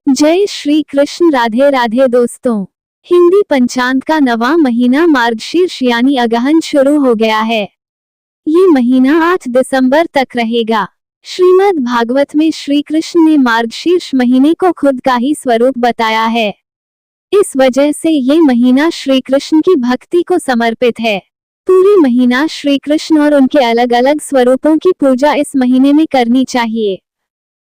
जय श्री कृष्ण। राधे राधे दोस्तों, हिंदी पंचांग का नवा महीना मार्गशीर्ष यानी अगहन शुरू हो गया है। ये महीना 8 दिसंबर तक रहेगा। श्रीमद् भागवत में श्री कृष्ण ने मार्गशीर्ष महीने को खुद का ही स्वरूप बताया है। इस वजह से ये महीना श्री कृष्ण की भक्ति को समर्पित है। पूरी महीना श्री कृष्ण और उनके अलग अलग स्वरूपों की पूजा इस महीने में करनी चाहिए।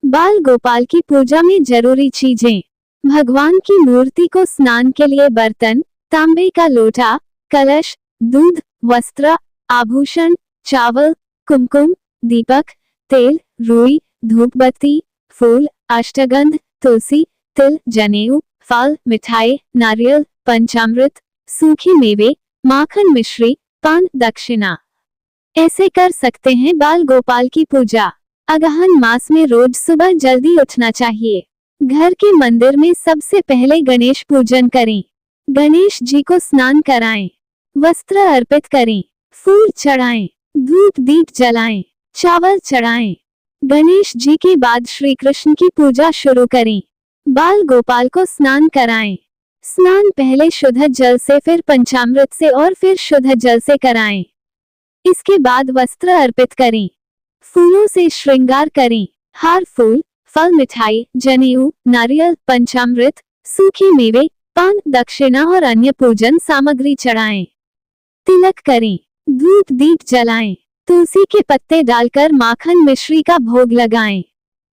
बाल गोपाल की पूजा में जरूरी चीजें: भगवान की मूर्ति को स्नान के लिए बर्तन, तांबे का लोटा, कलश, दूध, वस्त्र, आभूषण, चावल, कुमकुम, दीपक, तेल, रुई, धूपबत्ती, फूल, अष्टगंध, तुलसी, तिल, जनेऊ, फल, मिठाई, नारियल, पंचामृत, सूखे मेवे, माखन, मिश्री, पान, दक्षिणा ऐसे कर सकते हैं बाल गोपाल की पूजा। अगहन मास में रोज सुबह जल्दी उठना चाहिए। घर के मंदिर में सबसे पहले गणेश पूजन करें। गणेश जी को स्नान कराएं, वस्त्र अर्पित करें, फूल चढ़ाएं, धूप दीप जलाएं, चावल चढ़ाएं। गणेश जी के बाद श्री कृष्ण की पूजा शुरू करें। बाल गोपाल को स्नान कराएं। स्नान पहले शुद्ध जल से, फिर पंचामृत से और फिर शुद्ध जल से कराएं। इसके बाद वस्त्र अर्पित करें। फूलों से श्रृंगार करें। हार, फूल, फल, मिठाई, जनेऊ, नारियल, पंचामृत, सूखे मेवे, पान, दक्षिणा और अन्य पूजन सामग्री चढ़ाएं। तिलक करें, धूप दीप जलाएं, तुलसी के पत्ते डालकर माखन मिश्री का भोग लगाएं।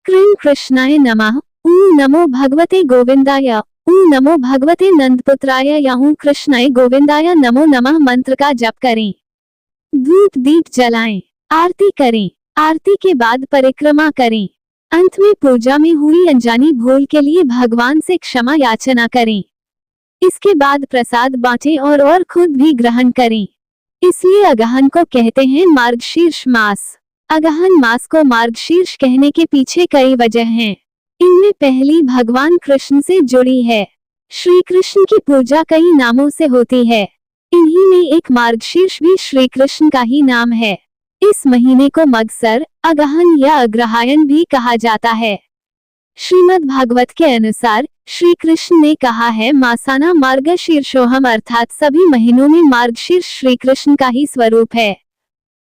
कृष्ण कृष्णाय नमः। ॐ नमो भगवते गोविंदाय। ॐ नमो भगवते नंदपुत्राय। या ॐ कृष्णाय गोविंदाय नमो नमः मंत्र का जप करें। धूप दीप जलाएं, आरती करें। आरती के बाद परिक्रमा करें। अंत में पूजा में हुई अनजानी भूल के लिए भगवान से क्षमा याचना करें। इसके बाद प्रसाद बांटें और खुद भी ग्रहण करें। इसलिए अगहन को कहते हैं मार्गशीर्ष मास। अगहन मास को मार्गशीर्ष कहने के पीछे कई वजह हैं। इनमें पहली भगवान कृष्ण से जुड़ी है। श्री कृष्ण की पूजा कई नामों से होती है। इन्हीं में एक मार्गशीर्ष भी श्री कृष्ण का ही नाम है। इस महीने को मगसर, अगहन या अग्रहायण भी कहा जाता है। श्रीमद् भागवत के अनुसार श्री कृष्ण ने कहा है, मासाना मार्गशीर्षोहम, अर्थात सभी महीनों में मार्गशीर्ष श्री कृष्ण का ही स्वरूप है।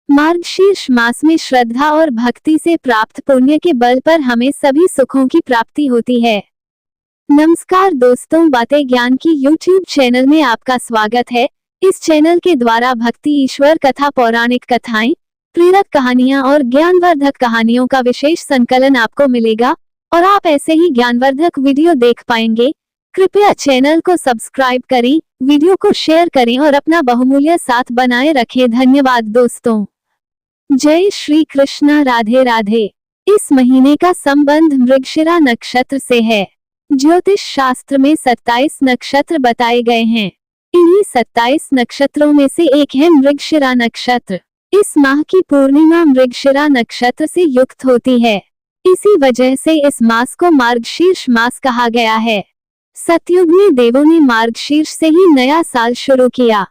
मार्गशीर्ष मास में श्रद्धा और भक्ति से प्राप्त पुण्य के बल पर हमें सभी सुखों की प्राप्ति होती है। नमस्कार दोस्तों, बातें ज्ञान की यूट्यूब चैनल में आपका स्वागत है। इस चैनल के द्वारा भक्ति, ईश्वर कथा, पौराणिक कथाएं, प्रेरक कहानियां और ज्ञानवर्धक कहानियों का विशेष संकलन आपको मिलेगा और आप ऐसे ही ज्ञानवर्धक वीडियो देख पाएंगे। कृपया चैनल को सब्सक्राइब करें, वीडियो को शेयर करें और अपना बहुमूल्य साथ बनाए रखें। धन्यवाद दोस्तों। जय श्री कृष्ण। राधे राधे। इस महीने का संबंध मृगशिरा नक्षत्र से है। ज्योतिष शास्त्र में 27 नक्षत्र बताए गए हैं। इन्हीं 27 नक्षत्रों में से एक है मृगशिरा नक्षत्र। इस माह की पूर्णिमा मृगशिरा नक्षत्र से युक्त होती है। इसी वजह से इस मास को मार्गशीर्ष मास कहा गया है। सतयुग में देवों ने मार्गशीर्ष से ही नया साल शुरू किया।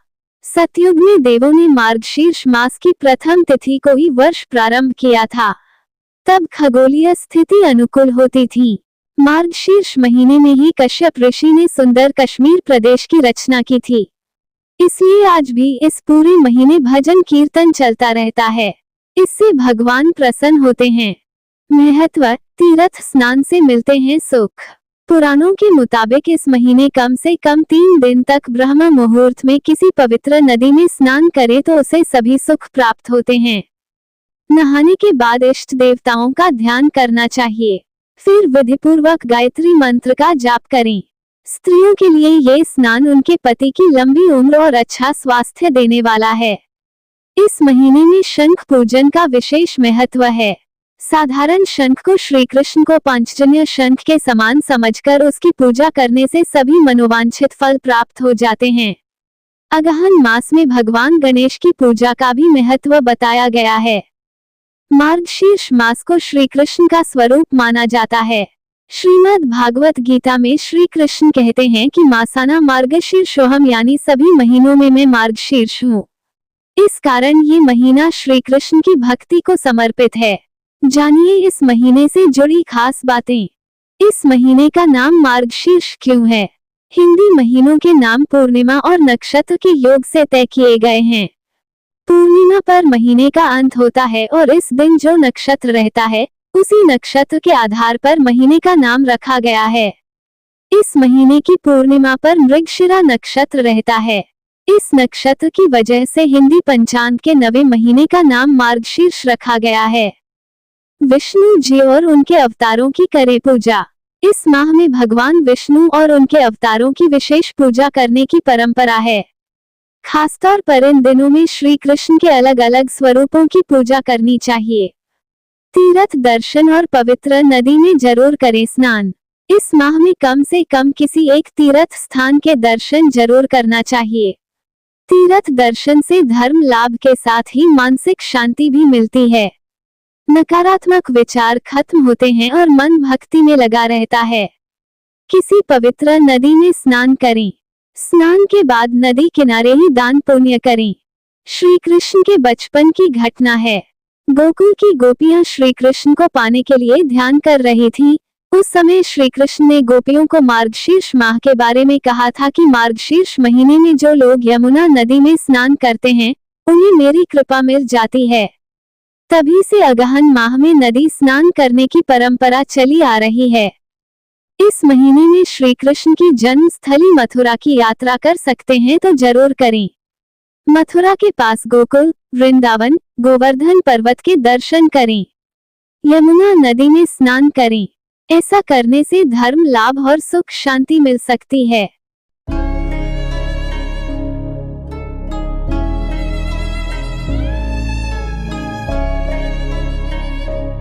सतयुग में देवों ने मार्गशीर्ष मास की प्रथम तिथि को ही वर्ष प्रारंभ किया था। तब खगोलीय स्थिति अनुकूल होती थी। मार्गशीर्ष महीने में ही कश्यप ऋषि ने सुंदर कश्मीर प्रदेश की रचना की थी। इसलिए आज भी इस पूरे महीने भजन कीर्तन चलता रहता है। इससे भगवान प्रसन्न होते हैं। महत्व: तीर्थ स्नान से मिलते हैं सुख। पुराणों के मुताबिक इस महीने कम से कम 3 दिन तक ब्रह्म मुहूर्त में किसी पवित्र नदी में स्नान करे तो उसे सभी सुख प्राप्त होते हैं। नहाने के बाद इष्ट देवताओं का ध्यान करना चाहिए। फिर विधिपूर्वक गायत्री मंत्र का जाप करें। स्त्रियों के लिए ये स्नान उनके पति की लंबी उम्र और अच्छा स्वास्थ्य देने वाला है। इस महीने में शंख पूजन का विशेष महत्व है। साधारण शंख को श्री कृष्ण को पांचजन्य शंख के समान समझकर उसकी पूजा करने से सभी मनोवांछित फल प्राप्त हो जाते हैं। अगहन मास में भगवान गणेश की पूजा का भी महत्व बताया गया है। मार्गशीर्ष मास को श्री कृष्ण का स्वरूप माना जाता है। श्रीमद् भागवत गीता में श्री कृष्ण कहते हैं कि मासाना मार्गशीर्षोहम, यानी सभी महीनों में मैं मार्गशीर्ष हूँ। इस कारण ये महीना श्री कृष्ण की भक्ति को समर्पित है। जानिए इस महीने से जुड़ी खास बातें। इस महीने का नाम मार्गशीर्ष क्यों है? हिंदी महीनों के नाम पूर्णिमा और नक्षत्र के योग से तय किए गए हैं। पूर्णिमा पर महीने का अंत होता है और इस दिन जो नक्षत्र रहता है उसी नक्षत्र के आधार पर महीने का नाम रखा गया है। इस महीने की पूर्णिमा पर मृगशिरा नक्षत्र रहता है। इस नक्षत्र की वजह से हिंदी पंचांग के 9वें महीने का नाम मार्गशीर्ष रखा गया है। विष्णु जी और उनके अवतारों की करें पूजा। इस माह में भगवान विष्णु और उनके अवतारों की विशेष पूजा करने की परंपरा है। खासतौर पर इन दिनों में श्री कृष्ण के अलग अलग स्वरूपों की पूजा करनी चाहिए। तीर्थ दर्शन और पवित्र नदी में जरूर करें स्नान। इस माह में कम से कम किसी एक तीर्थ स्थान के दर्शन जरूर करना चाहिए। तीर्थ दर्शन से धर्म लाभ के साथ ही मानसिक शांति भी मिलती है। नकारात्मक विचार खत्म होते हैं और मन भक्ति में लगा रहता है। किसी पवित्र नदी में स्नान करें। स्नान के बाद नदी किनारे ही दान पुण्य करें। श्री कृष्ण के बचपन की घटना है। गोकुल की गोपियां श्री कृष्ण को पाने के लिए ध्यान कर रही थीं। उस समय श्री कृष्ण ने गोपियों को मार्गशीर्ष माह के बारे में कहा था कि मार्गशीर्ष महीने में जो लोग यमुना नदी में स्नान करते हैं उन्हें मेरी कृपा मिल जाती है। तभी से अगहन माह में नदी स्नान करने की परंपरा चली आ रही है। इस महीने में श्री कृष्ण की जन्म स्थली मथुरा की यात्रा कर सकते हैं तो जरूर करें। मथुरा के पास गोकुल, वृंदावन, गोवर्धन पर्वत के दर्शन करें। यमुना नदी में स्नान करें। ऐसा करने से धर्म लाभ और सुख शांति मिल सकती है।